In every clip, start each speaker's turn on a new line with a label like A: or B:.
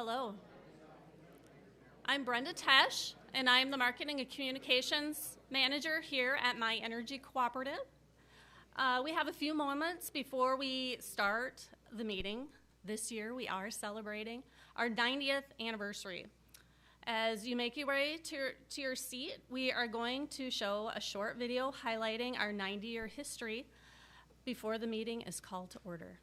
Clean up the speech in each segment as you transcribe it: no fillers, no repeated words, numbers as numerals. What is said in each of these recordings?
A: Hello. I'm Brenda Tesh, and I'm the Marketing and Communications Manager here at MiEnergy Cooperative. We have a few moments before we start the meeting. This year we are celebrating our 90th anniversary. As you make your way to your seat, we are going to show a short video highlighting our 90-year history before the meeting is called to order.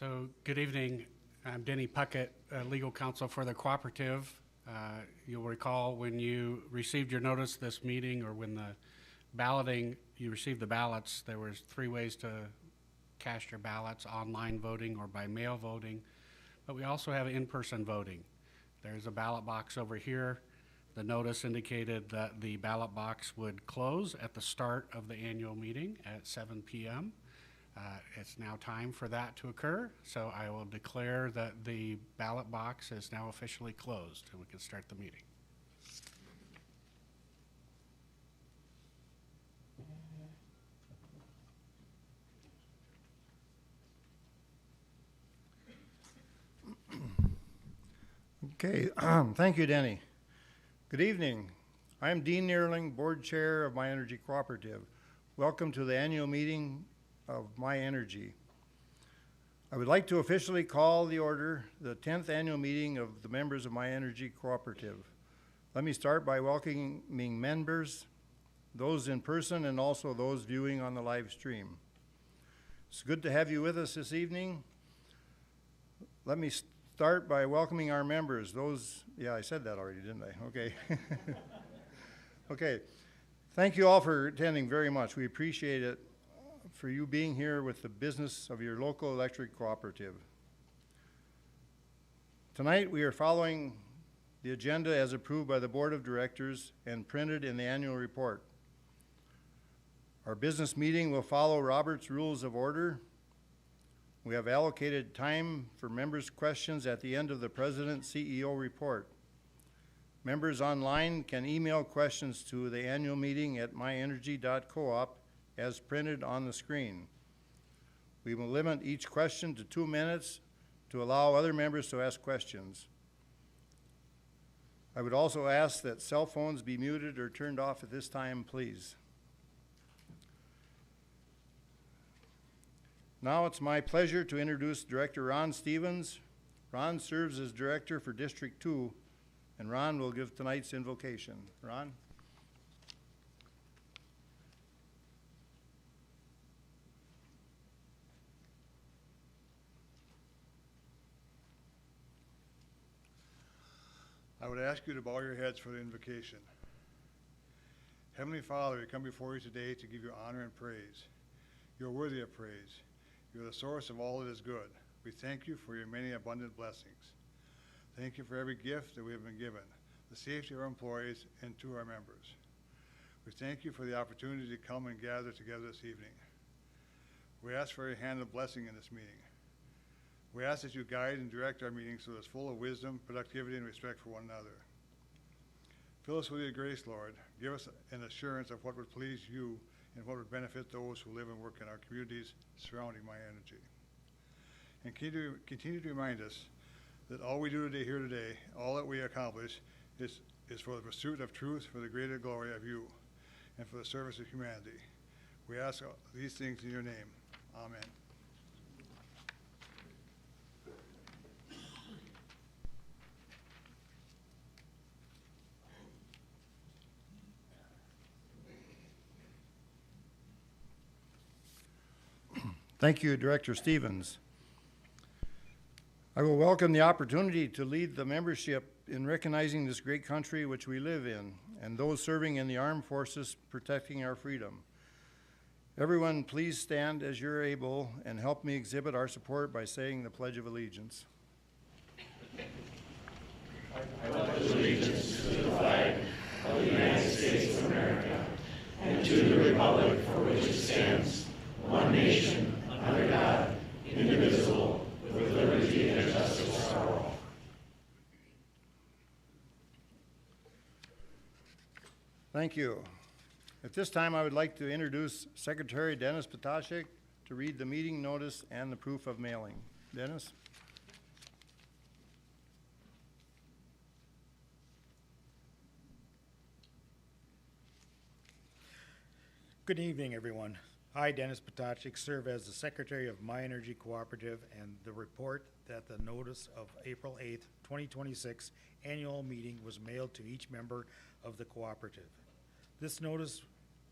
B: So, good evening. I'm Denny Puckett, legal counsel for the cooperative. You'll recall when you received your notice this meeting, or when the balloting, you received the ballots, there was 3 ways to cast your ballots: online voting or by mail voting. But we also have in-person voting. There's a ballot box over here. The notice indicated that the ballot box would close at the start of the annual meeting at 7 p.m. It's now time for that to occur, so I will declare that the ballot box is now officially closed and we can start the meeting.
C: Okay, thank you, Denny. Good evening. I am Dean Neerling, Board Chair of MiEnergy Cooperative. Welcome to the annual meeting of MiEnergy. I would like to officially call the order the 10th annual meeting of the members of MiEnergy Cooperative. Let me start by welcoming members, those in person and also those viewing on the live stream. It's good to have you with us this evening. Let me start by welcoming our members. I said that already, didn't I? Okay. Okay. Thank you all for attending very much. We appreciate it, for you being here with the business of your local electric cooperative. Tonight we are following the agenda as approved by the Board of Directors and printed in the annual report. Our business meeting will follow Robert's Rules of Order. We have allocated time for members' questions at the end of the President's CEO report. Members online can email questions to the annual meeting at mienergy.coop as printed on the screen. We will limit each question to 2 minutes to allow other members to ask questions. I would also ask that cell phones be muted or turned off at this time, please. Now it's my pleasure to introduce Director Ron Stevens. Ron serves as Director for District 2, and Ron will give tonight's invocation. Ron?
D: I would ask you to bow your heads for the invocation. Heavenly Father, we come before you today to give you honor and praise. You are worthy of praise. You are the source of all that is good. We thank you for your many abundant blessings. Thank you for every gift that we have been given, the safety of our employees, and to our members. We thank you for the opportunity to come and gather together this evening. We ask for your hand of blessing in this meeting. We ask that you guide and direct our meeting so that it's full of wisdom, productivity, and respect for one another. Fill us with your grace, Lord. Give us an assurance of what would please you and what would benefit those who live and work in our communities surrounding MiEnergy. And continue to remind us that all we do here today, all that we accomplish, is for the pursuit of truth, for the greater glory of you, and for the service of humanity. We ask these things in your name. Amen.
C: Thank you, Director Stevens. I will welcome the opportunity to lead the membership in recognizing this great country which we live in and those serving in the armed forces protecting our freedom. Everyone, please stand as you're able and help me exhibit our support by saying the Pledge of Allegiance.
E: I pledge allegiance to the flag of the United States of America and to the republic for which it stands, one nation, under God, indivisible, with liberty and justice for all.
C: Thank you. At this time, I would like to introduce Secretary Dennis Potashik to read the meeting notice and the proof of mailing. Dennis?
F: Good evening, everyone. I, Dennis Potashik, serve as the Secretary of MiEnergy Cooperative, and the report that the notice of April 8th, 2026 annual meeting was mailed to each member of the cooperative. This notice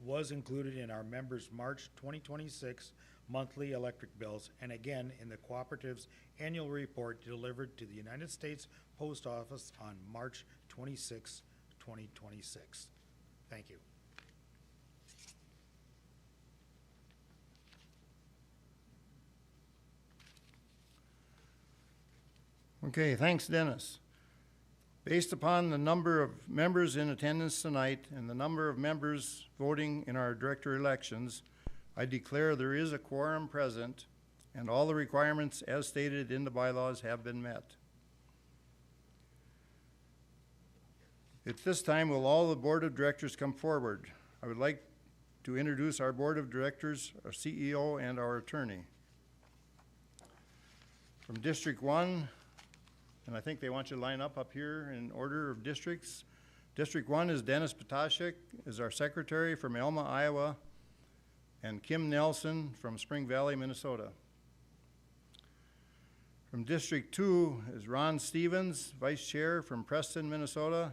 F: was included in our members' March 2026 monthly electric bills, and again in the cooperative's annual report delivered to the United States Post Office on March 26, 2026. Thank you.
C: Okay, thanks, Dennis. Based upon the number of members in attendance tonight and the number of members voting in our director elections, I declare there is a quorum present and all the requirements as stated in the bylaws have been met. At this time, will all the board of directors come forward? I would like to introduce our board of directors, our CEO, and our attorney. From District 1, and I think they want you to line up here in order of districts. District 1 is Dennis Potashik, is our secretary from Elma, Iowa, and Kim Nelson from Spring Valley, Minnesota. From District 2 is Ron Stevens, vice chair from Preston, Minnesota,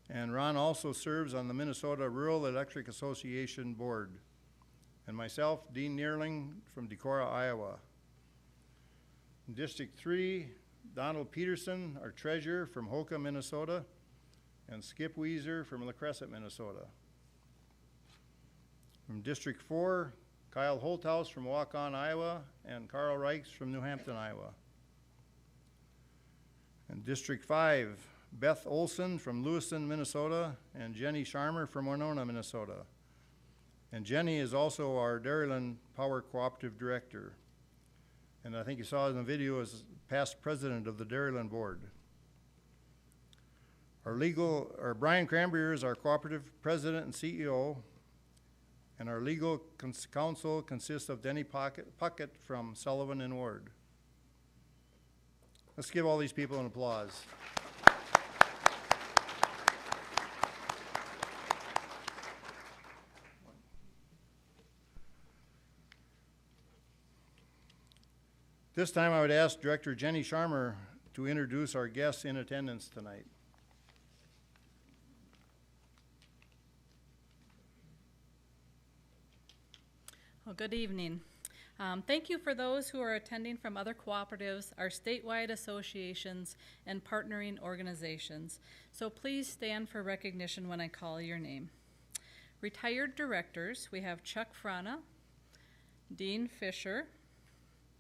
C: and Ron also serves on the Minnesota Rural Electric Association board. And myself, Dean Neerling from Decorah, Iowa. In District 3, Donald Peterson, our treasurer from Hoka, Minnesota, and Skip Weiser from La Crescent, Minnesota. From District 4, Kyle Holthouse from Waukon, Iowa, and Carl Reichs from New Hampton, Iowa. In District 5, Beth Olson from Lewiston, Minnesota, and Jenny Sharmer from Winona, Minnesota. And Jenny is also our Dairyland Power Cooperative Director. And I think you saw in the video as past president of the Dairyland Board. Our Brian Cranberry is our cooperative president and CEO, and our legal counsel consists of Denny Puckett from Sullivan and Ward. Let's give all these people an applause. This time I would ask Director Jenny Sharmer to introduce our guests in attendance tonight.
G: Well, good evening. Thank you for those who are attending from other cooperatives, our statewide associations, and partnering organizations. So please stand for recognition when I call your name. Retired directors, we have Chuck Frana, Dean Fisher,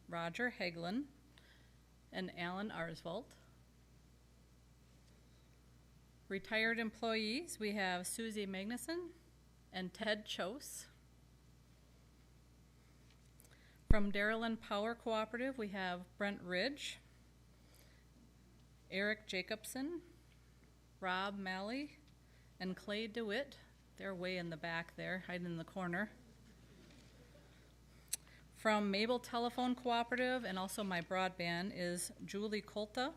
G: Roger Hagelin, and Alan Arsvold. Retired employees, we have Susie Magnuson and Ted Chose. From Dairyland Power Cooperative, we have Brent Ridge, Eric Jacobson, Rob Malley, and Clay DeWitt. They're way in the back there, hiding in the corner. From Mabel Telephone Cooperative and also my broadband is Julie Colta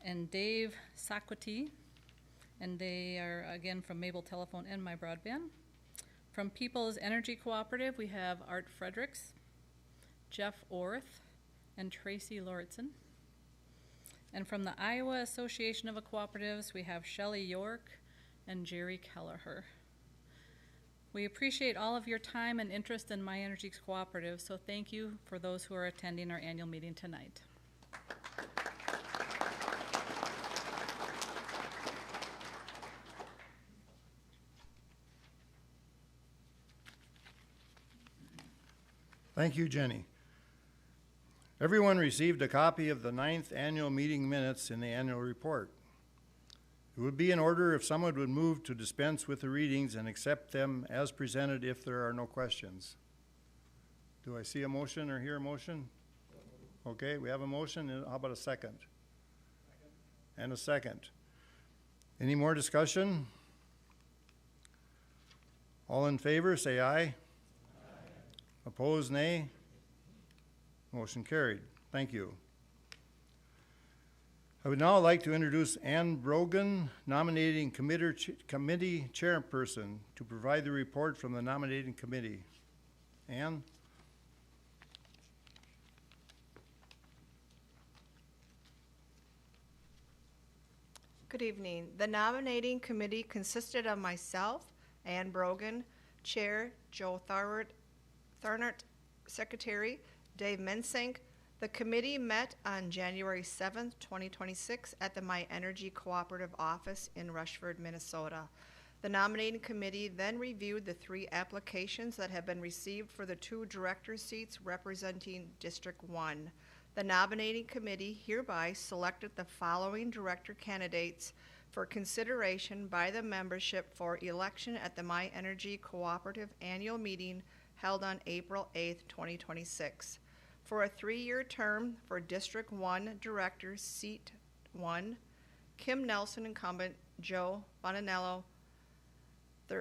G: and Dave Sakwati, and they are again from Mabel Telephone and my broadband. From People's Energy Cooperative, we have Art Fredericks, Jeff Orth, and Tracy Lauritsen. And from the Iowa Association of Cooperatives, we have Shelley York and Jerry Kelleher. We appreciate all of your time and interest in MiEnergy Cooperative, so thank you for those who are attending our annual meeting tonight.
C: Thank you, Jenny. Everyone received a copy of the 9th annual meeting minutes in the annual report. It would be in order if someone would move to dispense with the readings and accept them as presented if there are no questions. Do I see a motion or hear a motion? Okay, we have a motion. How about a second? And a second. Any more discussion? All in favor, say aye. Aye. Opposed, nay. Motion carried. Thank you. I would now like to introduce Ann Brogan, nominating committee chairperson, to provide the report from the nominating committee. Ann?
H: Good evening. The nominating committee consisted of myself, Ann Brogan, Chair, Joe Tharnert, Secretary Dave Mensink. The committee met on January 7th, 2026 at the MiEnergy Cooperative Office in Rushford, Minnesota. The nominating committee then reviewed the 3 applications that have been received for the 2 director seats representing District 1. The nominating committee hereby selected the following director candidates for consideration by the membership for election at the MiEnergy Cooperative Annual Meeting held on April 8th, 2026. For a 3-year term for District 1 Director, Seat 1, Kim Nelson, incumbent, Joe Bonanello.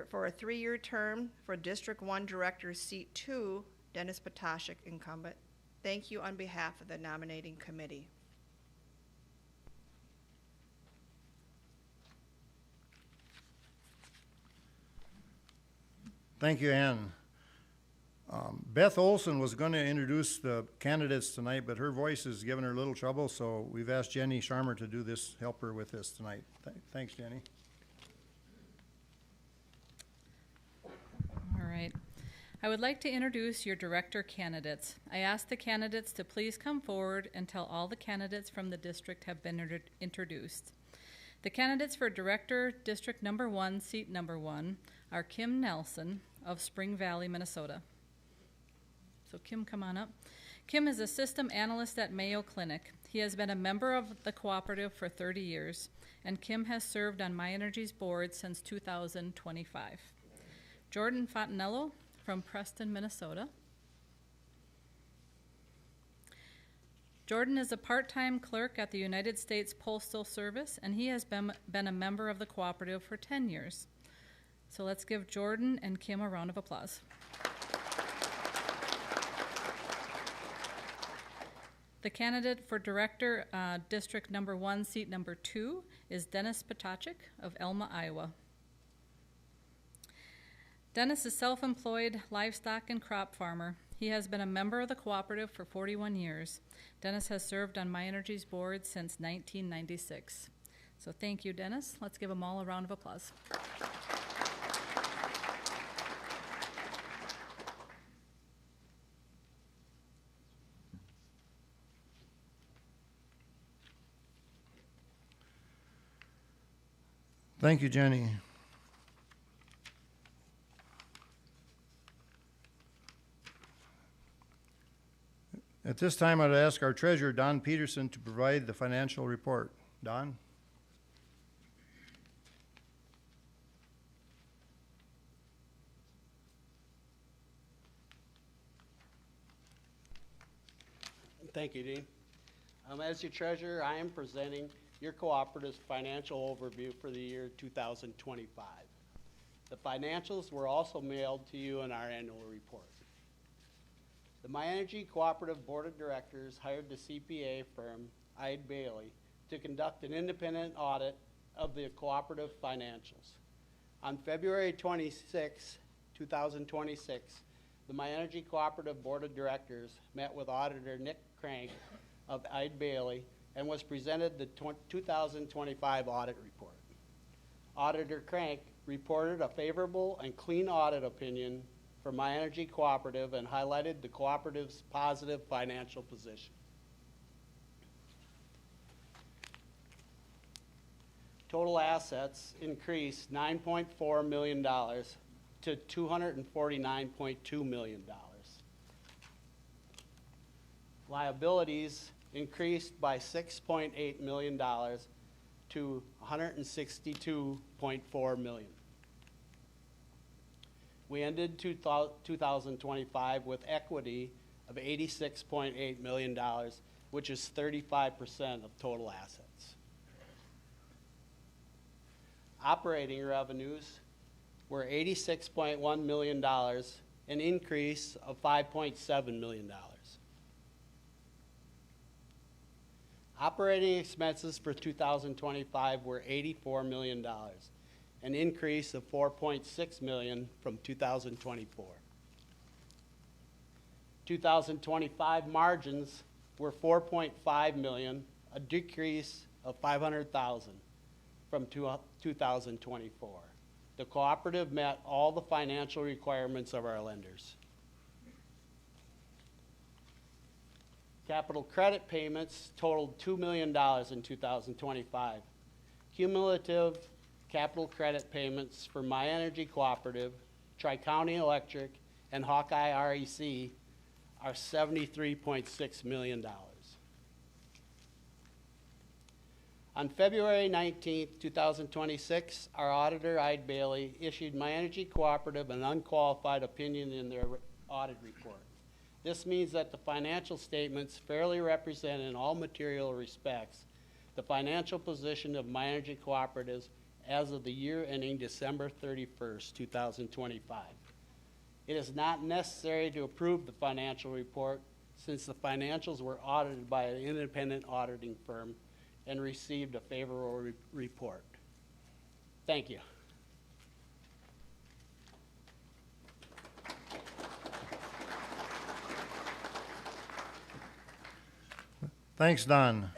H: For a 3-year term for District 1 Director, Seat 2, Dennis Potashik, incumbent. Thank you on behalf of the nominating committee.
C: Thank you, Ann. Beth Olson was going to introduce the candidates tonight, but her voice is giving her a little trouble, so we've asked Jenny Sharmer to do this, help her with this tonight. Thanks, Jenny.
G: All right. I would like to introduce your director candidates. I ask the candidates to please come forward until all the candidates from the district have been introduced. The candidates for Director, District Number 1, Seat Number 1, are Kim Nelson of Spring Valley, Minnesota. So Kim, come on up. Kim is a system analyst at Mayo Clinic. He has been a member of the cooperative for 30 years, and Kim has served on MiEnergy's board since 2025. Jordan Fontanello from Preston, Minnesota. Jordan is a part-time clerk at the United States Postal Service, and he has been a member of the cooperative for 10 years. So let's give Jordan and Kim a round of applause. The candidate for Director, District Number 1, Seat Number 2, is Dennis Potashik of Elma, Iowa. Dennis is self-employed livestock and crop farmer. He has been a member of the cooperative for 41 years. Dennis has served on MiEnergy's board since 1996. So thank you, Dennis. Let's give them all a round of applause.
C: Thank you, Jenny. At this time, I'd ask our treasurer, Don Peterson, to provide the financial report. Don?
I: Thank you, Dean. As your treasurer, I am presenting your cooperative's financial overview for the year 2025. The financials were also mailed to you in our annual report. The MiEnergy Cooperative Board of Directors hired the CPA firm, Eide Bailey, to conduct an independent audit of the cooperative financials. On February 26, 2026, the MiEnergy Cooperative Board of Directors met with Auditor Nick Crank of Eide Bailey and was presented the 2025 audit report. Auditor Crank reported a favorable and clean audit opinion for MiEnergy Cooperative and highlighted the cooperative's positive financial position. Total assets increased $9.4 million to $249.2 million. Liabilities increased by $6.8 million to $162.4 million. We ended 2025 with equity of $86.8 million, which is 35% of total assets. Operating revenues were $86.1 million, an increase of $5.7 million. Operating expenses for 2025 were $84 million, an increase of $4.6 million from 2024. 2025 margins were $4.5 million, a decrease of $500,000 from 2024. The cooperative met all the financial requirements of our lenders. Capital credit payments totaled $2 million in 2025. Cumulative capital credit payments for MiEnergy Cooperative, Tri-County Electric, and Hawkeye REC are $73.6 million. On February 19, 2026, our auditor, Eide Bailey, issued MiEnergy Cooperative an unqualified opinion in their audit report. This means that the financial statements fairly represent in all material respects the financial position of MiEnergy Cooperatives as of the year ending December 31st, 2025. It is not necessary to approve the financial report since the financials were audited by an independent auditing firm and received a favorable report. Thank you.
C: Thanks, Don.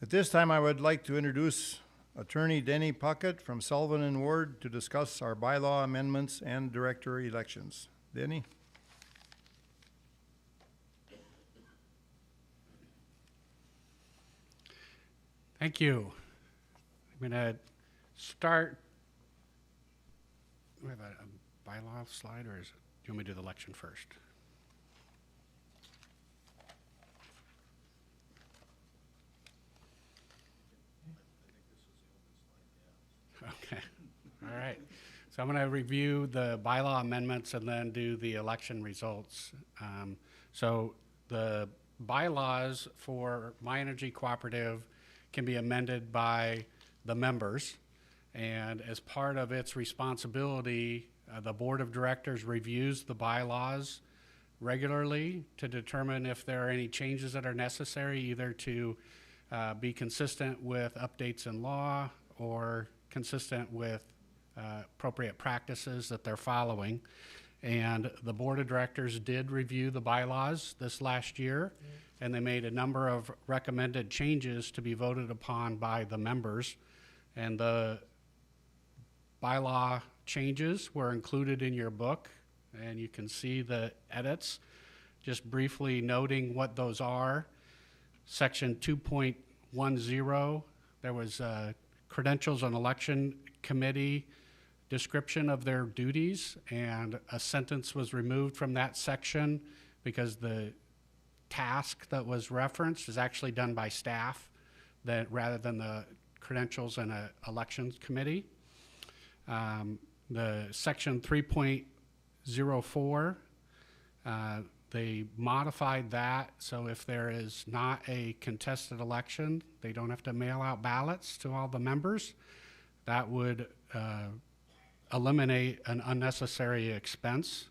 C: At this time, I would like to introduce Attorney Denny Puckett from Sullivan and Ward to discuss our bylaw amendments and director elections. Denny?
B: Thank you. I'm going to start. Do we have a bylaw slide, or do you want me to do the election first? Okay. All right. So I'm going to review the bylaw amendments and then do the election results. So the bylaws for MiEnergy Cooperative can be amended by the members, and as part of its responsibility, the board of directors reviews the bylaws regularly to determine if there are any changes that are necessary, either to be consistent with updates in law or consistent with appropriate practices that they're following. And the board of directors did review the bylaws this last year, and they made a number of recommended changes to be voted upon by the members. And the bylaw changes were included in your book, and you can see the edits. Just briefly noting what those are. Section 2.10, there was credentials on election committee description of their duties, and a sentence was removed from that section because the task that was referenced is actually done by staff rather than the credentials in an elections committee. The section 3.04, they modified that, so if there is not a contested election, they don't have to mail out ballots to all the members. That would eliminate an unnecessary expense.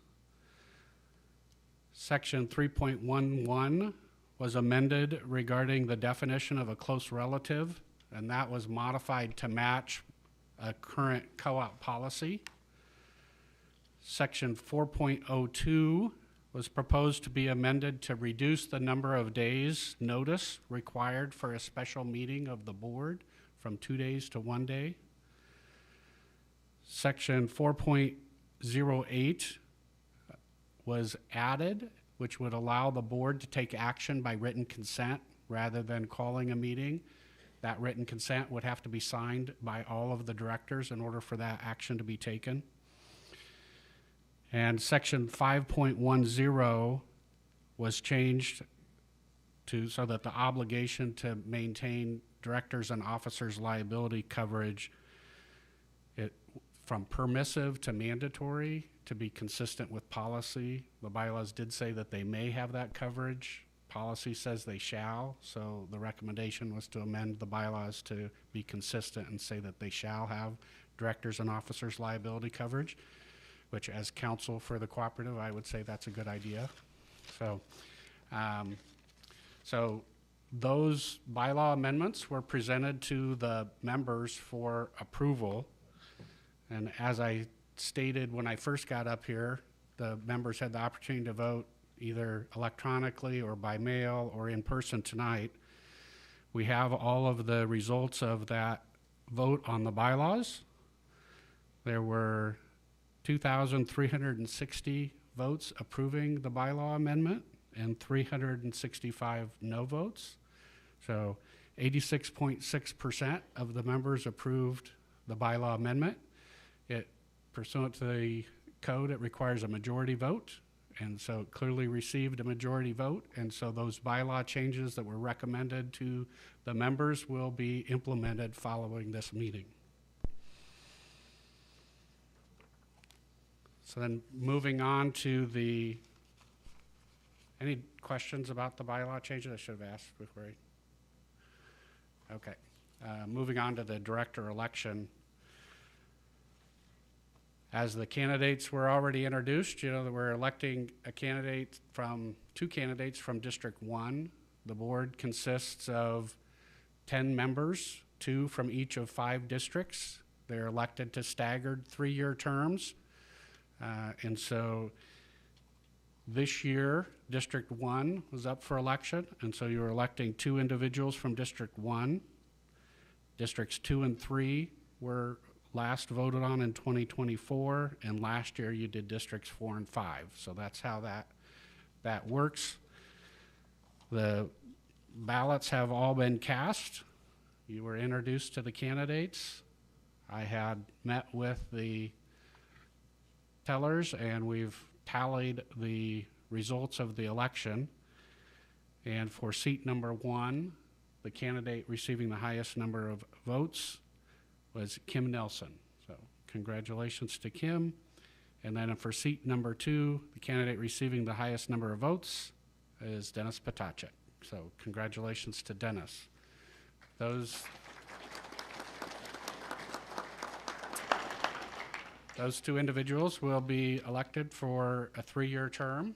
B: Section 3.11 was amended regarding the definition of a close relative, and that was modified to match a current co-op policy. Section 4.02 was proposed to be amended to reduce the number of days notice required for a special meeting of the board from 2 days to 1 day. Section 4.08 was added, which would allow the board to take action by written consent rather than calling a meeting. That written consent would have to be signed by all of the directors in order for that action to be taken. And section 5.10 was changed so that the obligation to maintain directors and officers' liability coverage from permissive to mandatory to be consistent with policy. The bylaws did say that they may have that coverage. Policy says they shall, so the recommendation was to amend the bylaws to be consistent and say that they shall have directors and officers' liability coverage, which as counsel for the cooperative, I would say that's a good idea. So, so those bylaw amendments were presented to the members for approval. And as I stated when I first got up here, the members had the opportunity to vote either electronically or by mail or in person tonight. We have all of the results of that vote on the bylaws. There were 2,360 votes approving the bylaw amendment and 365 no votes. So 86.6% of the members approved the bylaw amendment. It, pursuant to the code, it requires a majority vote, and so it clearly received a majority vote, and so those bylaw changes that were recommended to the members will be implemented following this meeting. So then moving on to any questions about the bylaw changes? I should have asked before okay. Moving on to the director election. As the candidates were already introduced, you know, that we're electing two candidates from District 1. The board consists of 10 members, 2 from each of 5 districts. They're elected to staggered 3-year terms. And so this year, District 1 was up for election, and so you were electing 2 individuals from District 1. Districts 2 and 3 were last voted on in 2024, and last year you did Districts 4 and 5. So that's how that works. The ballots have all been cast. You were introduced to the candidates. I had met with the tellers, and we've tallied the results of the election. And for seat number 1, the candidate receiving the highest number of votes was Kim Nelson. So congratulations to Kim. And then for seat number 2, the candidate receiving the highest number of votes is Dennis Potacek. So congratulations to Dennis. Those 2 individuals will be elected for a 3-year term.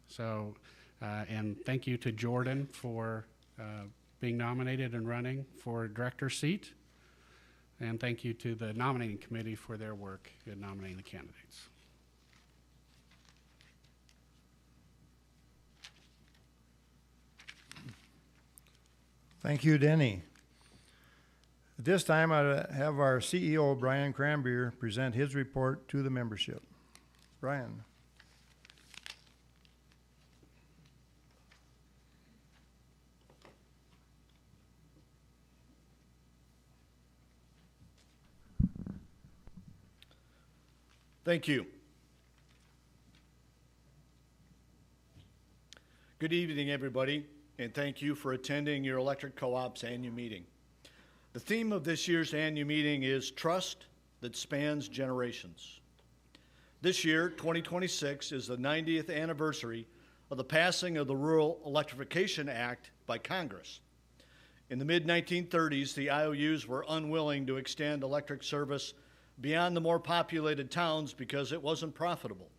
B: So, and thank you to Jordan for being nominated and running for director's seat. And thank you to the nominating committee for their work in nominating the candidates.
C: Thank you, Denny. At this time, I have our CEO, Brian Cranbeer, present his report to the membership. Brian.
J: Thank you. Good evening, everybody, and thank you for attending your electric co-op's annual meeting. The theme of this year's annual meeting is Trust That Spans Generations. This year, 2026, is the 90th anniversary of the passing of the Rural Electrification Act by Congress. In the mid-1930s, the IOUs were unwilling to extend electric service beyond the more populated towns because it wasn't profitable.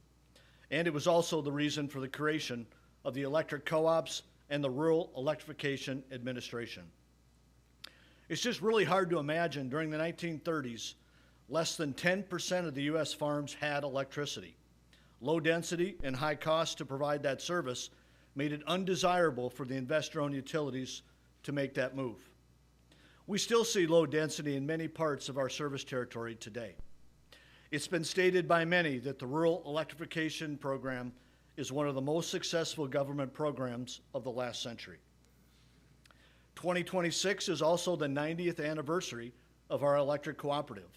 J: And it was also the reason for the creation of the electric co-ops and the Rural Electrification Administration. It's just really hard to imagine during the 1930s, less than 10% of the U.S. farms had electricity. Low density and high cost to provide that service made it undesirable for the investor-owned utilities to make that move. We still see low density in many parts of our service territory today. It's been stated by many that the Rural Electrification Program is one of the most successful government programs of the last century. 2026 is also the 90th anniversary of our electric cooperative.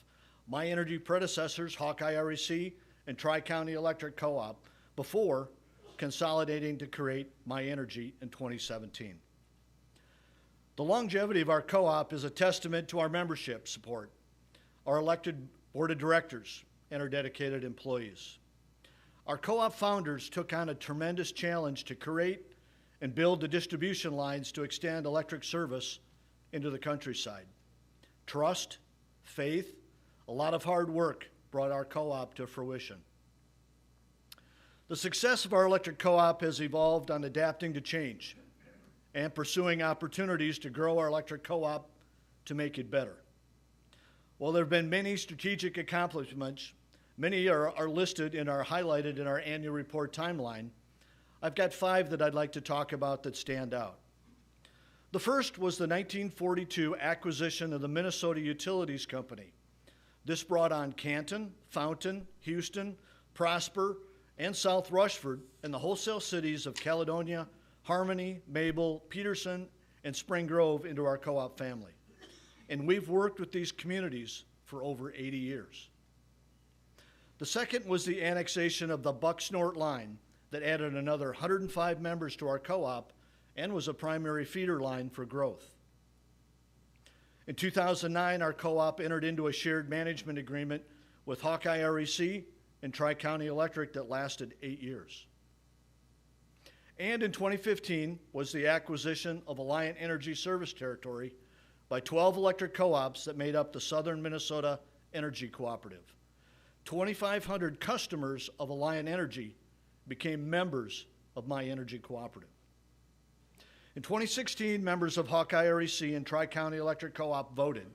J: MiEnergy predecessors, Hawkeye REC and Tri-County Electric Co-op, before consolidating to create MiEnergy in 2017. The longevity of our co-op is a testament to our membership support, our elected board of directors, and our dedicated employees. Our co-op founders took on a tremendous challenge to create and build the distribution lines to extend electric service into the countryside. Trust, faith, a lot of hard work brought our co-op to fruition. The success of our electric co-op has evolved on adapting to change and pursuing opportunities to grow our electric co-op to make it better. While there have been many strategic accomplishments, many are highlighted in our annual report timeline. I've got 5 that I'd like to talk about that stand out. The first was the 1942 acquisition of the Minnesota Utilities Company. This brought on Canton, Fountain, Houston, Prosper, and South Rushford and the wholesale cities of Caledonia, Harmony, Mabel, Peterson, and Spring Grove into our co-op family. And we've worked with these communities for over 80 years. The second was the annexation of the Bucksnort line that added another 105 members to our co-op and was a primary feeder line for growth. In 2009, our co-op entered into a shared management agreement with Hawkeye REC and Tri-County Electric that lasted 8 years. And in 2015 was the acquisition of Alliant Energy Service Territory by 12 electric co-ops that made up the Southern Minnesota Energy Cooperative. 2,500 customers of Alliant Energy became members of MiEnergy Cooperative. In 2016, members of Hawkeye REC and Tri-County Electric Co-op voted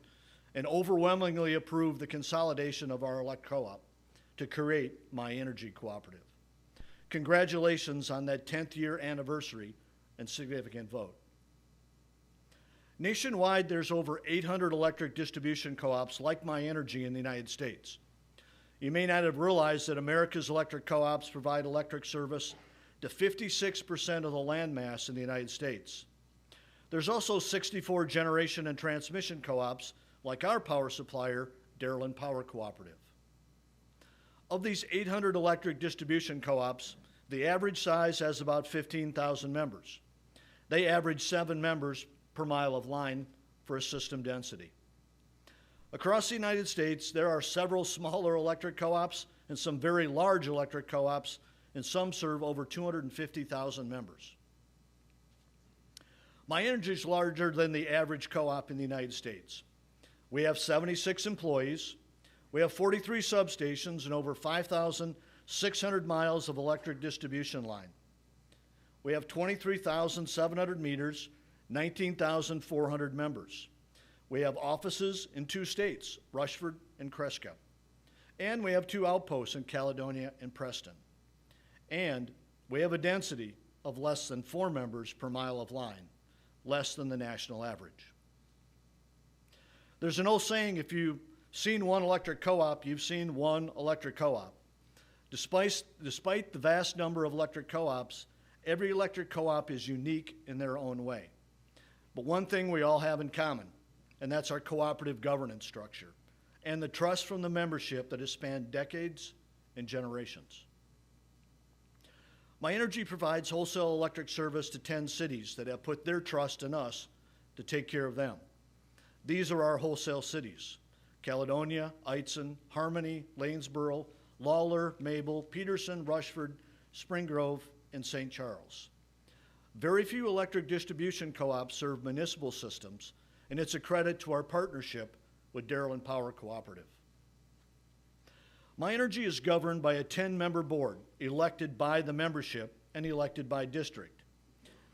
J: and overwhelmingly approved the consolidation of our electric co-op to create MiEnergy Cooperative. Congratulations on that 10th year anniversary and significant vote. Nationwide, there's over 800 electric distribution co-ops like MiEnergy in the United States. You may not have realized that America's electric co-ops provide electric service to 56% of the land mass in the United States. There's also 64 generation and transmission co-ops like our power supplier, Dairyland Power Cooperative. Of these 800 electric distribution co-ops, the average size has about 15,000 members. They average 7 members per mile of line for a system density. Across the United States, there are several smaller electric co-ops and some very large electric co-ops, and some serve over 250,000 members. MiEnergy is larger than the average co-op in the United States. We have 76 employees, we have 43 substations and over 5,600 miles of electric distribution line. We have 23,700 meters, 19,400 members. We have offices in 2 states, Rushford and Cresco. And we have 2 outposts in Caledonia and Preston. And we have a density of less than 4 members per mile of line, less than the national average. There's an old saying, if you've seen one electric co-op, you've seen one electric co-op. Despite the vast number of electric co-ops, every electric co-op is unique in their own way. But one thing we all have in common, and that's our cooperative governance structure and the trust from the membership that has spanned decades and generations. MiEnergy provides wholesale electric service to 10 cities that have put their trust in us to take care of them. These are our wholesale cities: Caledonia, Eitzen, Harmony, Lanesboro, Lawler, Mabel, Peterson, Rushford, Spring Grove, and St. Charles. Very few electric distribution co-ops serve municipal systems, and it's a credit to our partnership with Dairyland Power Cooperative. MiEnergy is governed by a 10-member board, elected by the membership and elected by district.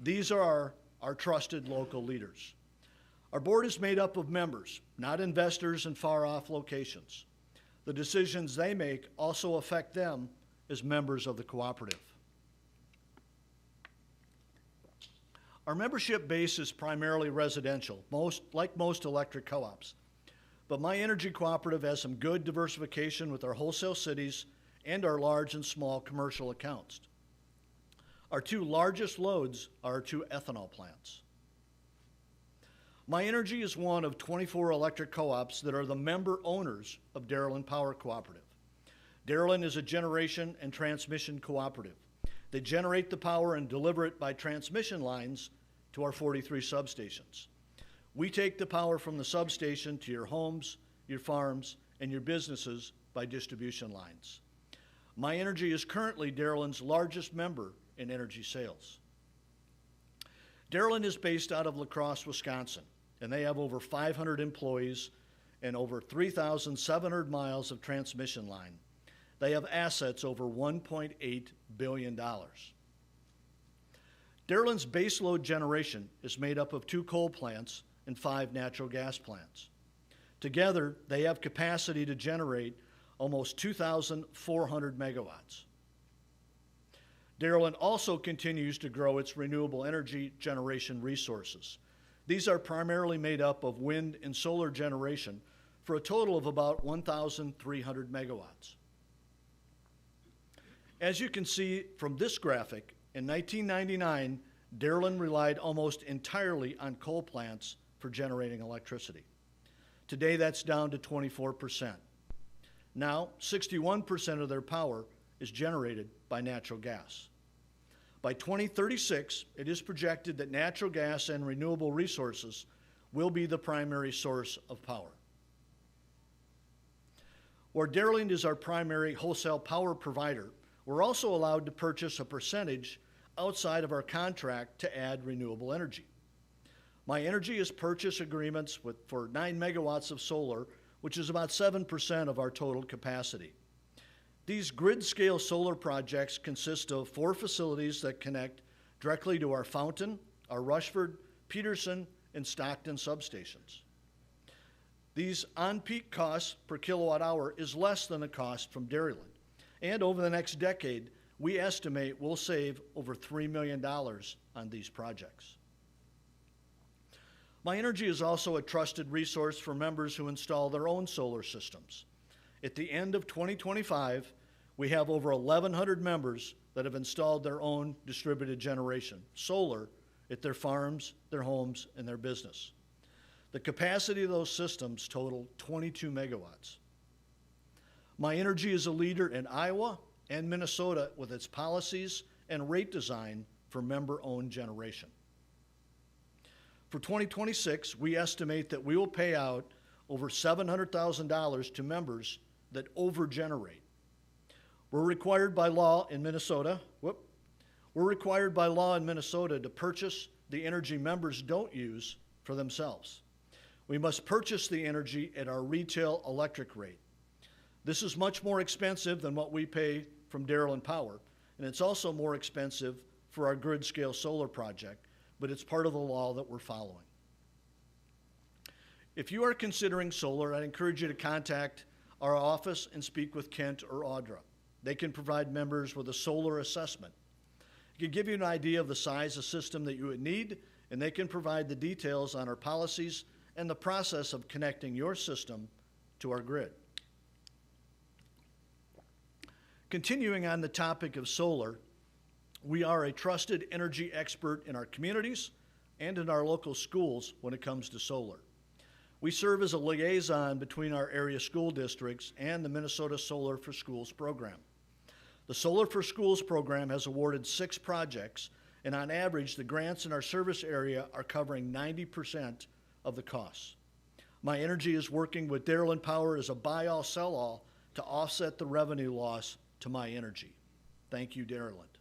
J: These are our trusted local leaders. Our board is made up of members, not investors in far-off locations. The decisions they make also affect them as members of the cooperative. Our membership base is primarily residential, like most electric co-ops. But MiEnergy Cooperative has some good diversification with our wholesale cities and our large and small commercial accounts. Our 2 largest loads are our 2 ethanol plants. MiEnergy is one of 24 electric co-ops that are the member owners of Dairyland Power Cooperative. Dairyland is a generation and transmission cooperative. They generate the power and deliver it by transmission lines to our 43 substations. We take the power from the substation to your homes, your farms, and your businesses by distribution lines. MiEnergy is currently Dairyland's largest member in energy sales. Dairyland is based out of La Crosse, Wisconsin, and they have over 500 employees and over 3,700 miles of transmission line. They have assets over $1.8 billion. Dairyland's baseload generation is made up of 2 coal plants and 5 natural gas plants. Together, they have capacity to generate almost 2,400 megawatts. Dairyland also continues to grow its renewable energy generation resources. These are primarily made up of wind and solar generation for a total of about 1,300 megawatts. As you can see from this graphic, in 1999, Dairyland relied almost entirely on coal plants for generating electricity. Today, that's down to 24%. Now, 61% of their power is generated by natural gas. By 2036, it is projected that natural gas and renewable resources will be the primary source of power. Where Dairyland is our primary wholesale power provider, we're also allowed to purchase a percentage outside of our contract to add renewable energy. MiEnergy has purchase agreements for 9 megawatts of solar, which is about 7% of our total capacity. These grid-scale solar projects consist of 4 facilities that connect directly to our Fountain, our Rushford, Peterson, and Stockton substations. These on-peak costs per kilowatt hour is less than the cost from Dairyland. And over the next decade, we estimate we'll save over $3 million on these projects. MiEnergy is also a trusted resource for members who install their own solar systems. At the end of 2025, we have over 1,100 members that have installed their own distributed generation, solar, at their farms, their homes, and their business. The capacity of those systems total 22 megawatts. MiEnergy is a leader in Iowa and Minnesota with its policies and rate design for member-owned generation. For 2026, we estimate that we will pay out over $700,000 to members that over-generate. We're required by law in Minnesota to purchase the energy members don't use for themselves. We must purchase the energy at our retail electric rate. This is much more expensive than what we pay from Dairyland Power, and it's also more expensive for our grid-scale solar project, but it's part of the law that we're following. If you are considering solar, I'd encourage you to contact our office and speak with Kent or Audra. They can provide members with a solar assessment. It can give you an idea of the size of system that you would need, and they can provide the details on our policies and the process of connecting your system to our grid. Continuing on the topic of solar, we are a trusted energy expert in our communities and in our local schools when it comes to solar. We serve as a liaison between our area school districts and the Minnesota Solar for Schools program. The Solar for Schools program has awarded 6 projects, and on average, the grants in our service area are covering 90% of the costs. MiEnergy is working with Dairyland Power as a buy-all, sell-all to offset the revenue loss to MiEnergy. Thank you, Dairyland.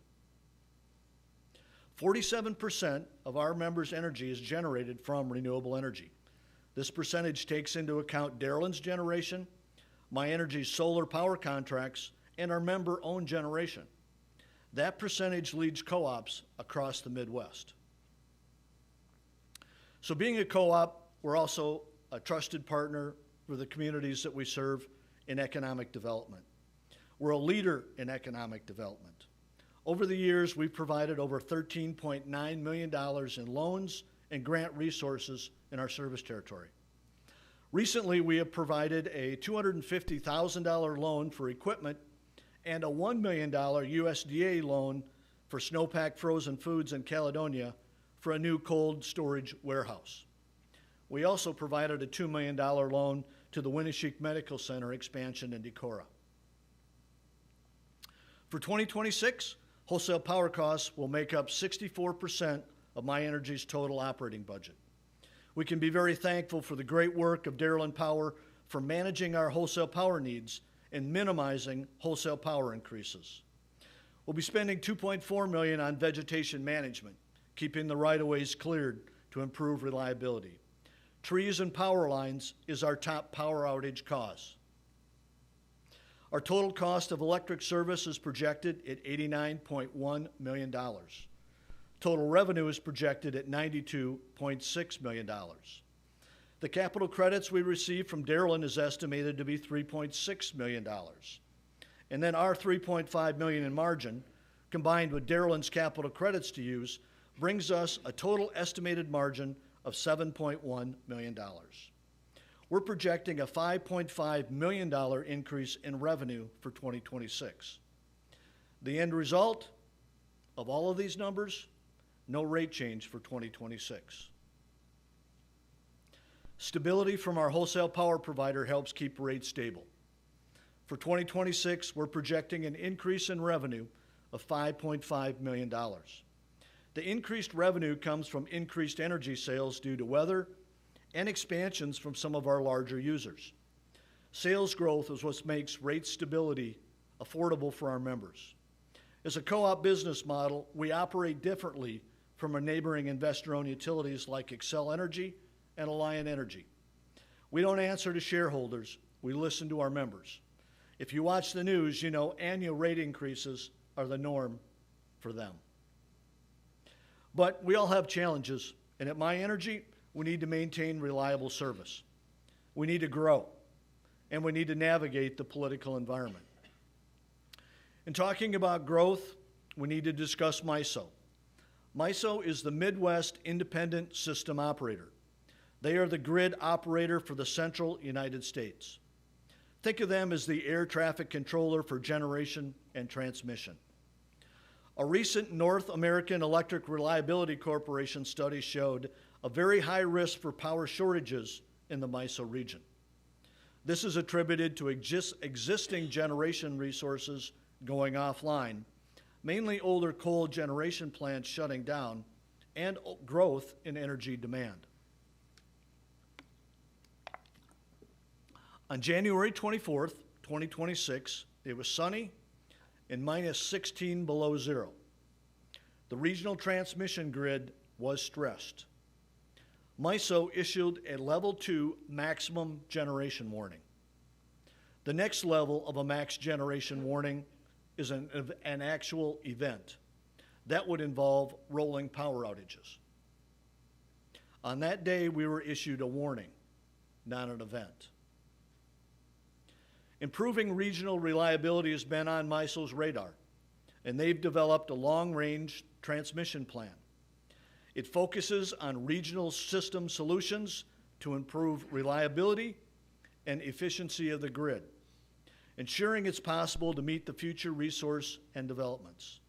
J: 47% of our members' energy is generated from renewable energy. This percentage takes into account Dairyland's generation, MiEnergy's solar power contracts, and our member-owned generation. That percentage leads co-ops across the Midwest. So being a co-op, we're also a trusted partner for the communities that we serve in economic development. We're a leader in economic development. Over the years, we've provided over $13.9 million in loans and grant resources in our service territory. Recently, we have provided a $250,000 loan for equipment and a $1 million USDA loan for snowpack frozen foods in Caledonia for a new cold storage warehouse. We also provided a $2 million loan to the Winneshiek Medical Center expansion in Decorah. For 2026, wholesale power costs will make up 64% of MiEnergy's total operating budget. We can be very thankful for the great work of Dairyland Power for managing our wholesale power needs and minimizing wholesale power increases. We'll be spending $2.4 million on vegetation management, keeping the right-of-ways cleared to improve reliability. Trees and power lines is our top power outage cause. Our total cost of electric service is projected at $89.1 million. Total revenue is projected at $92.6 million. The capital credits we receive from Dairyland is estimated to be $3.6 million. And then our $3.5 million in margin, combined with Dairyland's capital credits to use, brings us a total estimated margin of $7.1 million. We're projecting a $5.5 million increase in revenue for 2026. The end result of all of these numbers, no rate change for 2026. Stability from our wholesale power provider helps keep rates stable. For 2026, we're projecting an increase in revenue of $5.5 million. The increased revenue comes from increased energy sales due to weather and expansions from some of our larger users. Sales growth is what makes rate stability affordable for our members. As a co-op business model, we operate differently from our neighboring investor-owned utilities like Xcel Energy and Alliant Energy. We don't answer to shareholders, we listen to our members. If you watch the news, you know annual rate increases are the norm for them. But we all have challenges, and at MiEnergy, we need to maintain reliable service. We need to grow, and we need to navigate the political environment. In talking about growth, we need to discuss MISO. MISO is the Midwest Independent System Operator. They are the grid operator for the central United States. Think of them as the air traffic controller for generation and transmission. A recent North American Electric Reliability Corporation study showed a very high risk for power shortages in the MISO region. This is attributed to existing generation resources going offline, mainly older coal generation plants shutting down, and growth in energy demand. On January 24th, 2026, it was sunny and minus 16 below zero. The regional transmission grid was stressed. MISO issued a level 2 maximum generation warning. The next level of a max generation warning is an actual event. That would involve rolling power outages. On that day, we were issued a warning, not an event. Improving regional reliability has been on MISO's radar, and they've developed a long-range transmission plan. It focuses on regional system solutions to improve reliability and efficiency of the grid, ensuring it's possible to meet the future resource and developments.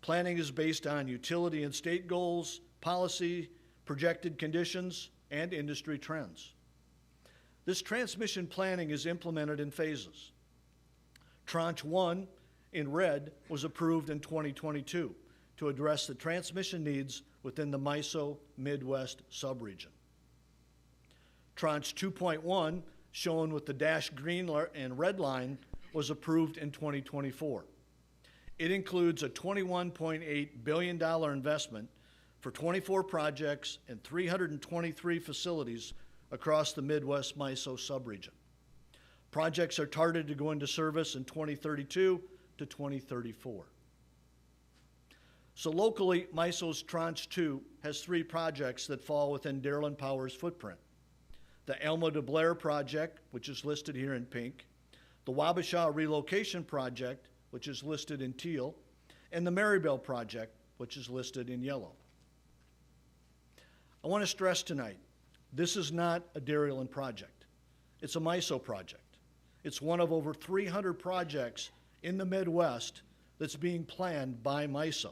J: Planning is based on utility and state goals, policy, projected conditions, and industry trends. This transmission planning is implemented in phases. Tranche 1 in red was approved in 2022 to address the transmission needs within the MISO Midwest subregion. Tranche 2.1, shown with the dashed green and red line, was approved in 2024. It includes a $21.8 billion investment for 24 projects and 323 facilities across the Midwest MISO subregion. Projects are targeted to go into service in 2032 to 2034. So locally, MISO's Tranche 2 has 3 projects that fall within Darylyn Power's footprint. The Elma to Blair project, which is listed here in pink, the Wabasha relocation project, which is listed in teal, and the Marybelle project, which is listed in yellow. I want to stress tonight, this is not a Darylyn project. It's a MISO project. It's one of over 300 projects in the Midwest that's being planned by MISO.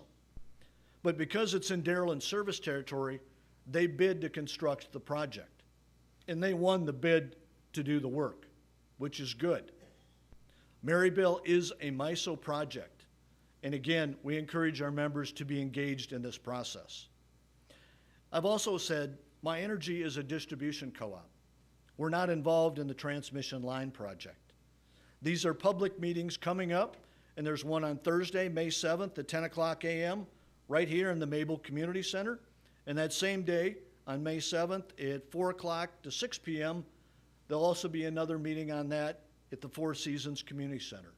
J: But because it's in Darylyn's service territory, they bid to construct the project. And they won the bid to do the work, which is good. Marybelle is a MISO project. And again, we encourage our members to be engaged in this process. I've also said MiEnergy is a distribution co-op. We're not involved in the transmission line project. These are public meetings coming up, and there's one on Thursday, May 7th at 10 o'clock a.m. right here in the Mabel Community Center. And that same day, on May 7th at 4 o'clock to 6 p.m., there'll also be another meeting on that at the Four Seasons Community Center.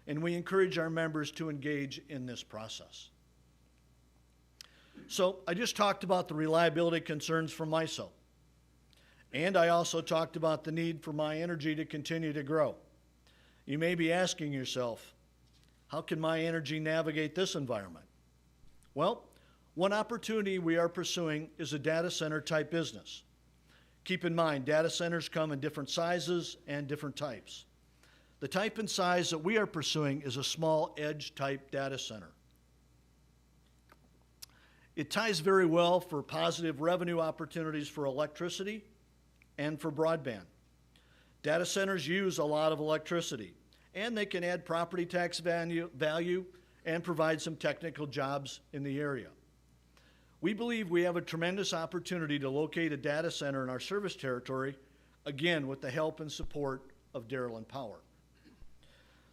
J: And we encourage our members to engage in this process. So I just talked about the reliability concerns from MISO. And I also talked about the need for MiEnergy to continue to grow. You may be asking yourself, how can MiEnergy navigate this environment? Well, one opportunity we are pursuing is a data center type business. Keep in mind, data centers come in different sizes and different types. The type and size that we are pursuing is a small edge-type data center. It ties very well for positive revenue opportunities for electricity and for broadband. Data centers use a lot of electricity, and they can add property tax value and provide some technical jobs in the area. We believe we have a tremendous opportunity to locate a data center in our service territory, again, with the help and support of Dairyland Power.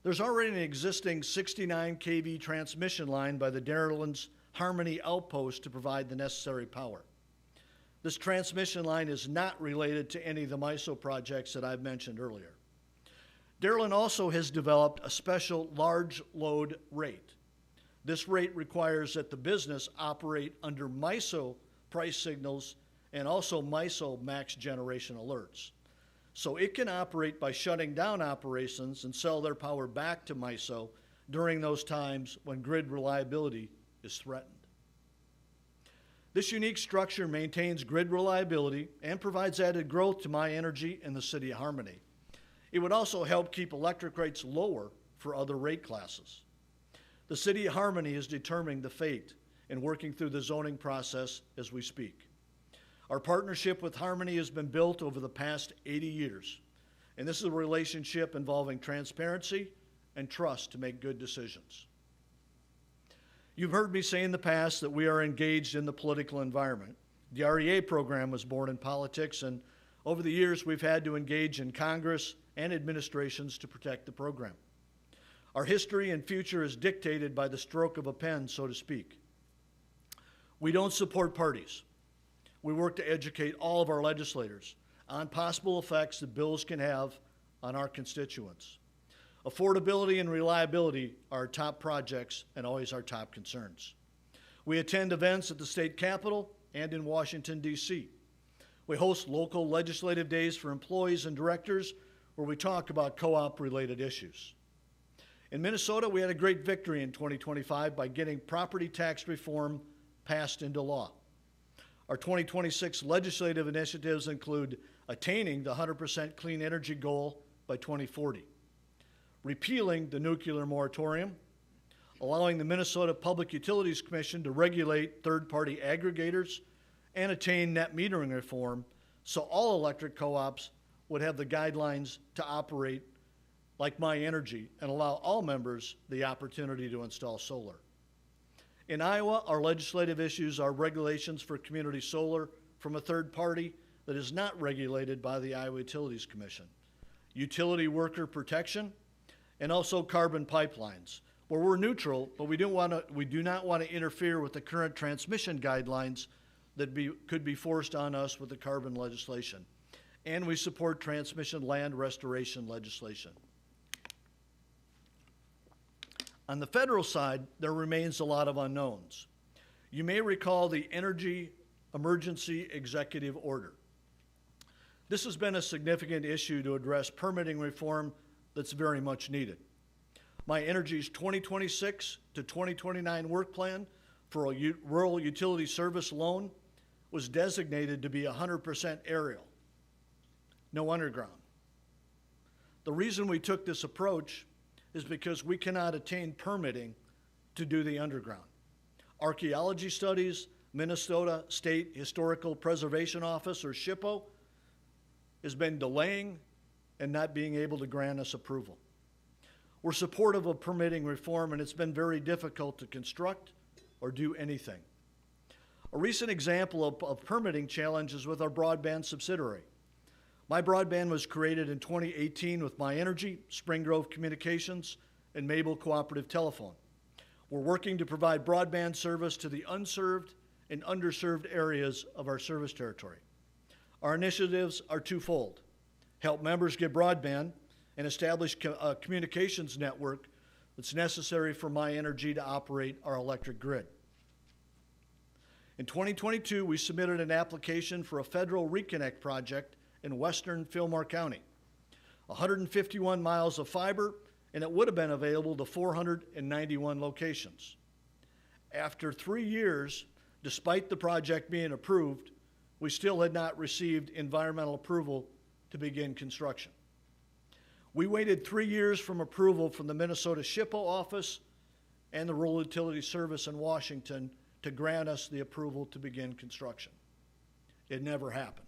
J: There's already an existing 69 kV transmission line by the Dairyland's Harmony outpost to provide the necessary power. This transmission line is not related to any of the MISO projects that I've mentioned earlier. Dairyland also has developed a special large load rate. This rate requires that the business operate under MISO price signals and also MISO max generation alerts. So it can operate by shutting down operations and sell their power back to MISO during those times when grid reliability is threatened. This unique structure maintains grid reliability and provides added growth to MiEnergy and the City of Harmony. It would also help keep electric rates lower for other rate classes. The City of Harmony is determining the fate and working through the zoning process as we speak. Our partnership with Harmony has been built over the past 80 years, and this is a relationship involving transparency and trust to make good decisions. You've heard me say in the past that we are engaged in the political environment. The REA program was born in politics, and over the years we've had to engage in Congress and administrations to protect the program. Our history and future is dictated by the stroke of a pen, so to speak. We don't support parties. We work to educate all of our legislators on possible effects that bills can have on our constituents. Affordability and reliability are our top projects and always our top concerns. We attend events at the state capitol and in Washington, D.C. We host local legislative days for employees and directors where we talk about co-op related issues. In Minnesota, we had a great victory in 2025 by getting property tax reform passed into law. Our 2026 legislative initiatives include attaining the 100% clean energy goal by 2040, repealing the nuclear moratorium, allowing the Minnesota Public Utilities Commission to regulate third-party aggregators, and attain net metering reform so all electric co-ops would have the guidelines to operate like MiEnergy and allow all members the opportunity to install solar. In Iowa, our legislative issues are regulations for community solar from a third party that is not regulated by the Iowa Utilities Commission, utility worker protection, and also carbon pipelines, where we're neutral, but we do not want to interfere with the current transmission guidelines that could be forced on us with the carbon legislation. And we support transmission land restoration legislation. On the federal side, there remains a lot of unknowns. You may recall the Energy Emergency Executive Order. This has been a significant issue to address permitting reform that's very much needed. MiEnergy's 2026 to 2029 work plan for a rural utility service loan was designated to be 100% aerial, no underground. The reason we took this approach is because we cannot attain permitting to do the underground. Archaeology studies, Minnesota State Historical Preservation Office, or SHPO, has been delaying and not being able to grant us approval. We're supportive of permitting reform, and it's been very difficult to construct or do anything. A recent example of permitting challenges with our broadband subsidiary. My Broadband was created in 2018 with MiEnergy, Spring Grove Communications, and Mabel Cooperative Telephone. We're working to provide broadband service to the unserved and underserved areas of our service territory. Our initiatives are twofold: help members get broadband and establish a communications network that's necessary for MiEnergy to operate our electric grid. In 2022, we submitted an application for a federal reconnect project in western Fillmore County, 151 miles of fiber, and it would have been available to 491 locations. After 3 years, despite the project being approved, we still had not received environmental approval to begin construction. We waited 3 years from approval from the Minnesota SHPO office and the Rural Utility Service in Washington to grant us the approval to begin construction. It never happened.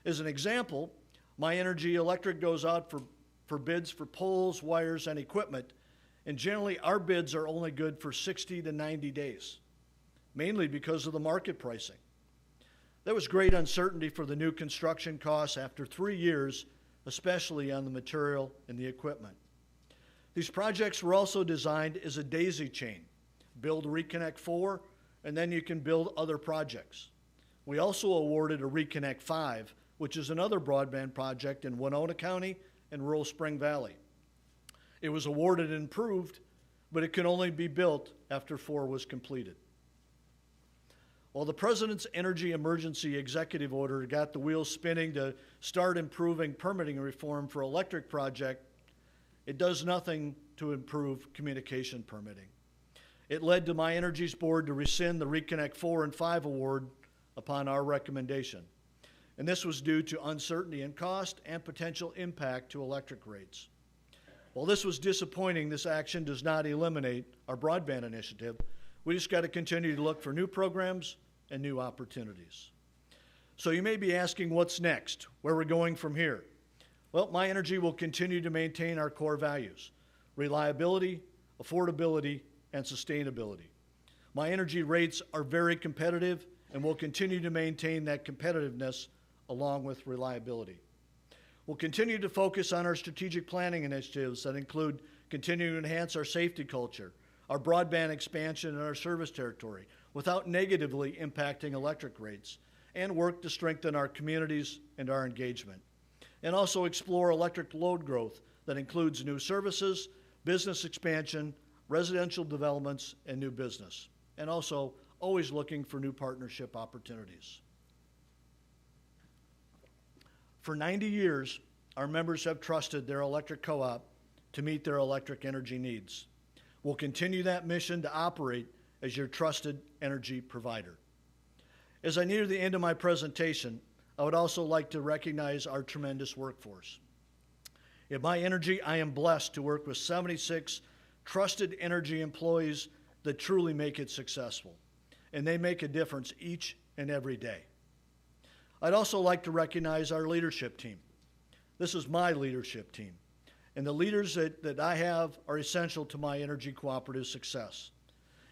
J: As an example, MiEnergy Electric goes out for bids for poles, wires, and equipment, and generally our bids are only good for 60 to 90 days, mainly because of the market pricing. There was great uncertainty for the new construction costs after 3 years, especially on the material and the equipment. These projects were also designed as a daisy chain. Build Reconnect 4, and then you can build other projects. We also awarded a Reconnect 5, which is another broadband project in Winona County and rural Spring Valley. It was awarded and approved, but it could only be built after 4 was completed. While the President's Energy Emergency Executive Order got the wheels spinning to start improving permitting reform for electric projects, it does nothing to improve communication permitting. It led to MiEnergy's board to rescind the Reconnect 4 and 5 award upon our recommendation. And this was due to uncertainty in cost and potential impact to electric rates. While this was disappointing, this action does not eliminate our broadband initiative. We just got to continue to look for new programs and new opportunities. So you may be asking, what's next? Where we're going from here? Well, MiEnergy will continue to maintain our core values: reliability, affordability, and sustainability. MiEnergy rates are very competitive, and we'll continue to maintain that competitiveness along with reliability. We'll continue to focus on our strategic planning initiatives that include continuing to enhance our safety culture, our broadband expansion in our service territory without negatively impacting electric rates, and work to strengthen our communities and our engagement. And also explore electric load growth that includes new services, business expansion, residential developments, and new business. And also always looking for new partnership opportunities. For 90 years, our members have trusted their electric co-op to meet their electric energy needs. We'll continue that mission to operate as your trusted energy provider. As I near the end of my presentation, I would also like to recognize our tremendous workforce. At MiEnergy, I am blessed to work with 76 trusted energy employees that truly make it successful, and they make a difference each and every day. I'd also like to recognize our leadership team. This is my leadership team, and the leaders that I have are essential to MiEnergy Cooperative's success.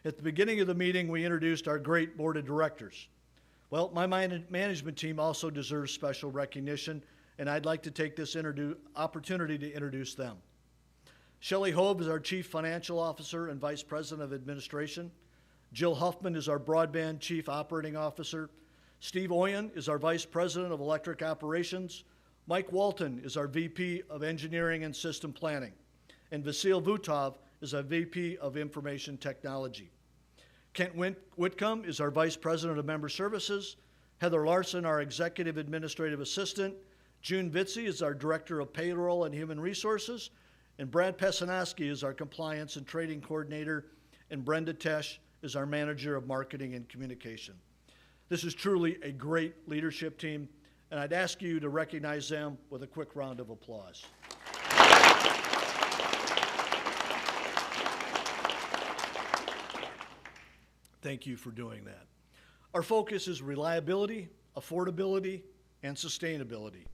J: At the beginning of the meeting, we introduced our great board of directors. Well, my management team also deserves special recognition, and I'd like to take this opportunity to introduce them. Shelley Hobe is our Chief Financial Officer and Vice President of Administration. Jill Huffman is our Broadband Chief Operating Officer. Steve Oyen is our Vice President of Electric Operations. Mike Walton is our VP of Engineering and System Planning. And Vasil Vutov is our VP of Information Technology. Kent Whitcomb is our Vice President of Member Services. Heather Larson, our Executive Administrative Assistant. June Vitzi is our Director of Payroll and Human Resources. And Brad Pesanoski is our Compliance and Trading Coordinator. And Brenda Tesh is our Manager of Marketing and Communication. This is truly a great leadership team, and I'd ask you to recognize them with a quick round of applause. Thank you for doing that. Our focus is reliability, affordability, and sustainability.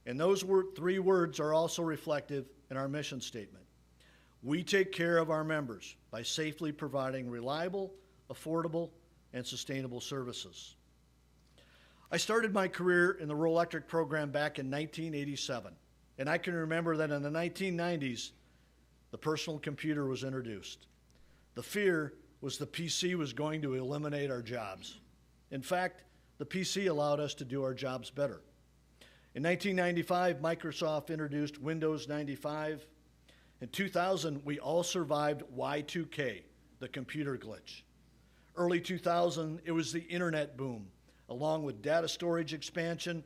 J: And those three words are also reflective in our mission statement. We take care of our members by safely providing reliable, affordable, and sustainable services. I started my career in the rural electric program back in 1987, and I can remember that in the 1990s, the personal computer was introduced. The fear was the PC was going to eliminate our jobs. In fact, the PC allowed us to do our jobs better. In 1995, Microsoft introduced Windows 95. In 2000, we all survived Y2K, the computer glitch. Early 2000, it was the internet boom, along with data storage expansion,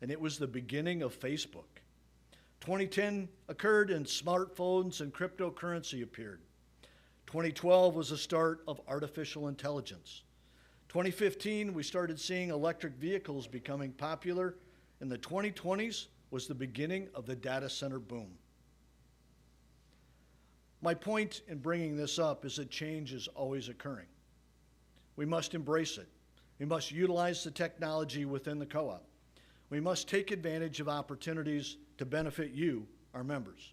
J: and it was the beginning of Facebook. 2010 occurred and smartphones and cryptocurrency appeared. 2012 was the start of artificial intelligence. 2015, we started seeing electric vehicles becoming popular, and the 2020s was the beginning of the data center boom. My point in bringing this up is that change is always occurring. We must embrace it. We must utilize the technology within the co-op. We must take advantage of opportunities to benefit you, our members,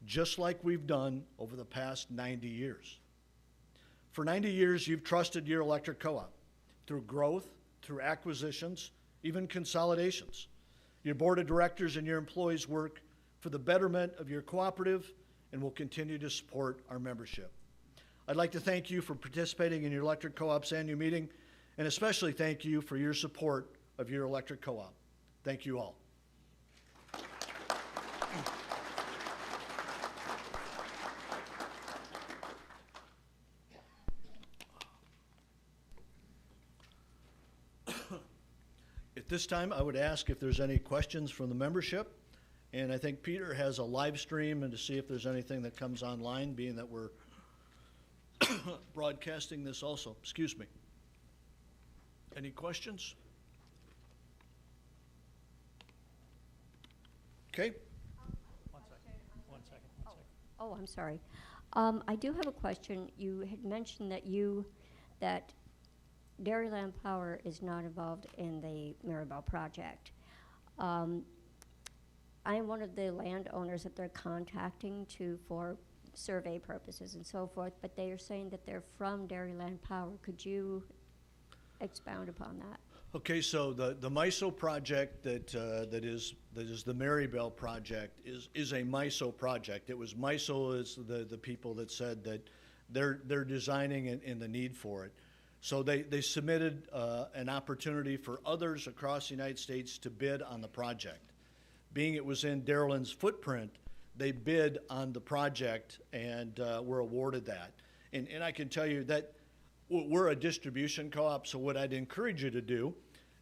J: just like we've done over the past 90 years. For 90 years, you've trusted your electric co-op through growth, through acquisitions, even consolidations. Your board of directors and your employees work for the betterment of your cooperative and will continue to support our membership. I'd like to thank you for participating in your electric co-op's annual meeting, and especially thank you for your support of your electric co-op. Thank you all. At this time, I would ask if there's any questions from the membership. And I think Peter has a live stream, and to see if there's anything that comes online, being that we're broadcasting this also. Excuse me. Any questions? Okay.
K: One second. Oh, I'm sorry. I do have a question. You had mentioned that Dairyland Power is not involved in the Maribel project. I am one of the landowners that they're contacting for survey purposes and so forth, but they are saying that they're from Dairyland Power. Could you expound upon that?
J: Okay, so the MISO project that is the Maribel project is a MISO project. It was MISO is the people that said that they're designing and the need for it. So they submitted an opportunity for others across the United States to bid on the project. Being it was in Dairyland's footprint, they bid on the project and were awarded that. And I can tell you that we're a distribution co-op, so what I'd encourage you to do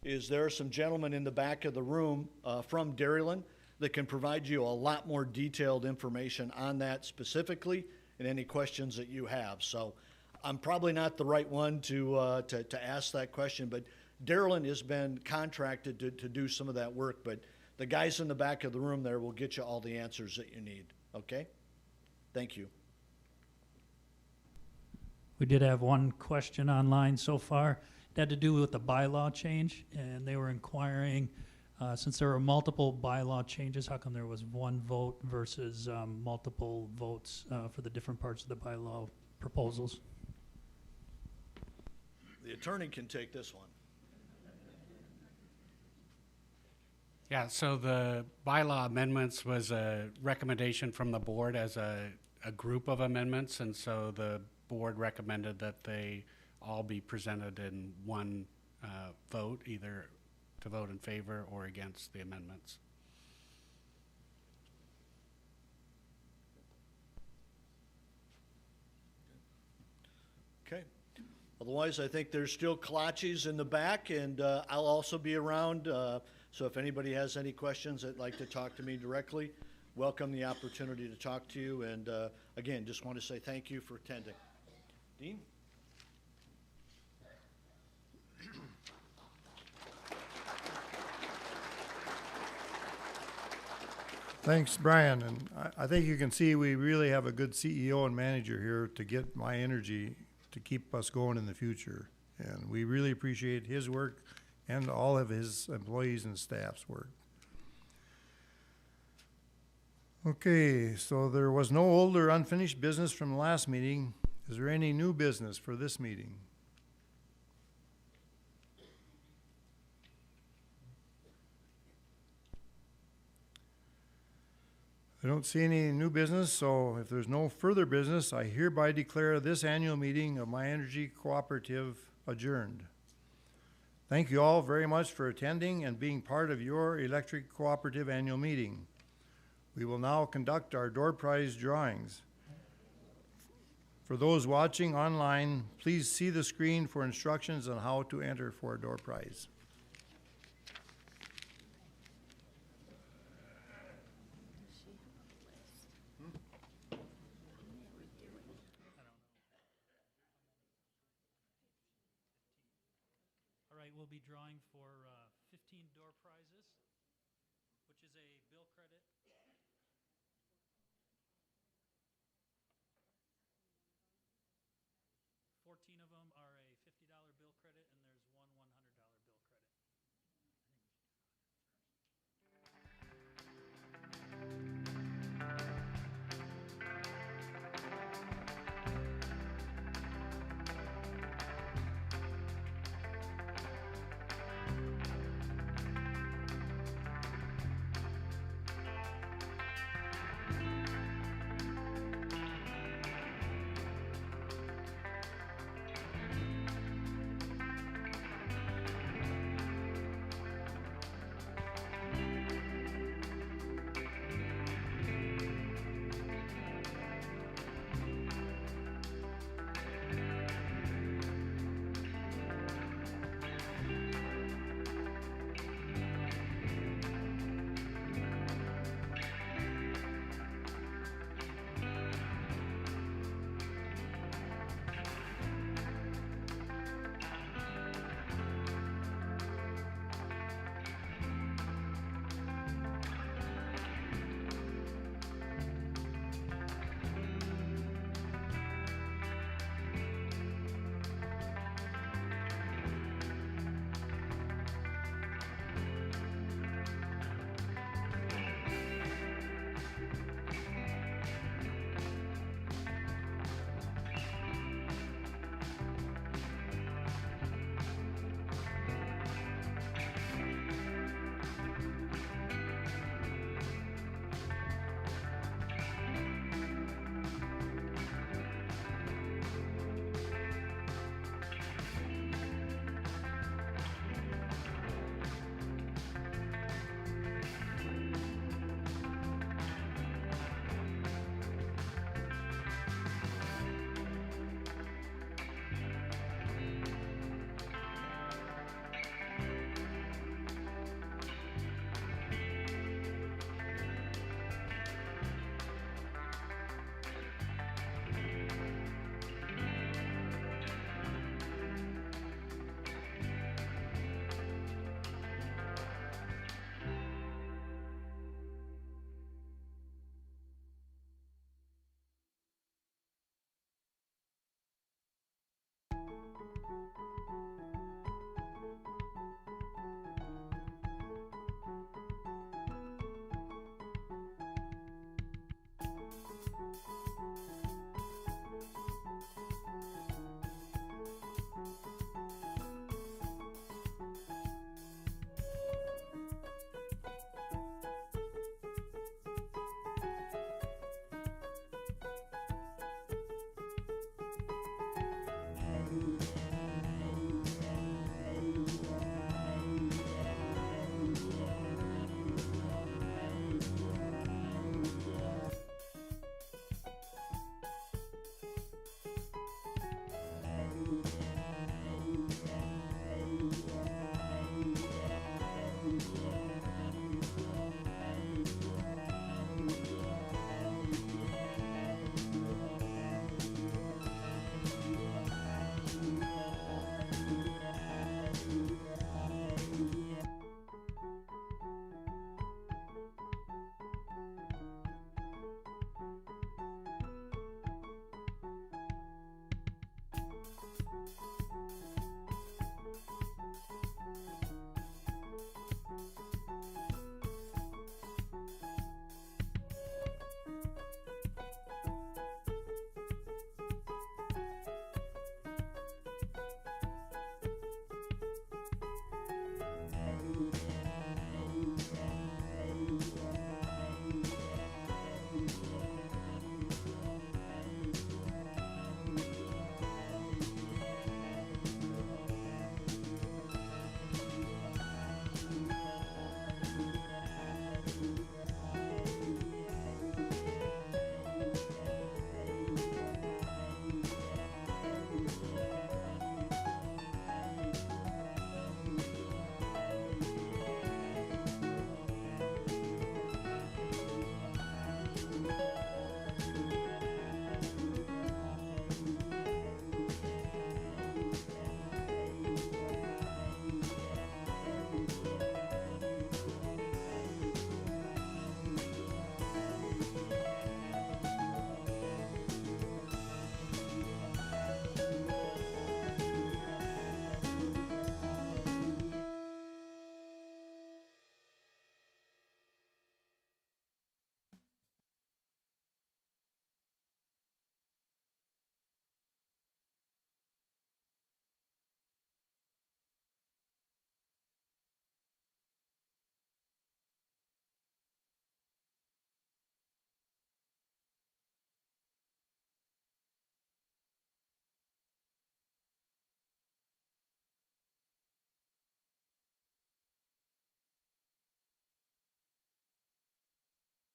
J: is there are some gentlemen in the back of the room from Dairyland that can provide you a lot more detailed information on that specifically and any questions that you have. So I'm probably not the right one to ask that question, but Dairyland has been contracted to do some of that work, but the guys in the back of the room there will get you all the answers that you need, okay? Thank you.
L: We did have one question online so far. It had to do with the bylaw change, and they were inquiring, since there were multiple bylaw changes, how come there was one vote versus multiple votes for the different parts of the bylaw proposals?
J: The attorney can take this one.
B: Yeah, so the bylaw amendments was a recommendation from the board as a group of amendments, and so the board recommended that they all be presented in one vote, either to vote in favor or against the amendments.
J: Okay. Otherwise, I think there's still kolaches in the back, and I'll also be around. So if anybody has any questions that'd like to talk to me directly, welcome the opportunity to talk to you. And again, just want to say thank you for attending. Dean?
C: Thanks, Brian. And I think you can see we really have a good CEO and manager here to get MiEnergy to keep us going in the future. And we really appreciate his work and all of his employees and staff's work. Okay, so there was no old or unfinished business from the last meeting. Is there any new business for this meeting? I don't see any new business, so if there's no further business, I hereby declare this annual meeting of MiEnergy Cooperative adjourned. Thank you all very much for attending and being part of your electric cooperative annual meeting. We will now conduct our door prize drawings. For those watching online, please see the screen for instructions on how to enter for a door prize.
L: All right, we'll be drawing for 15 door prizes, which is is a bill credit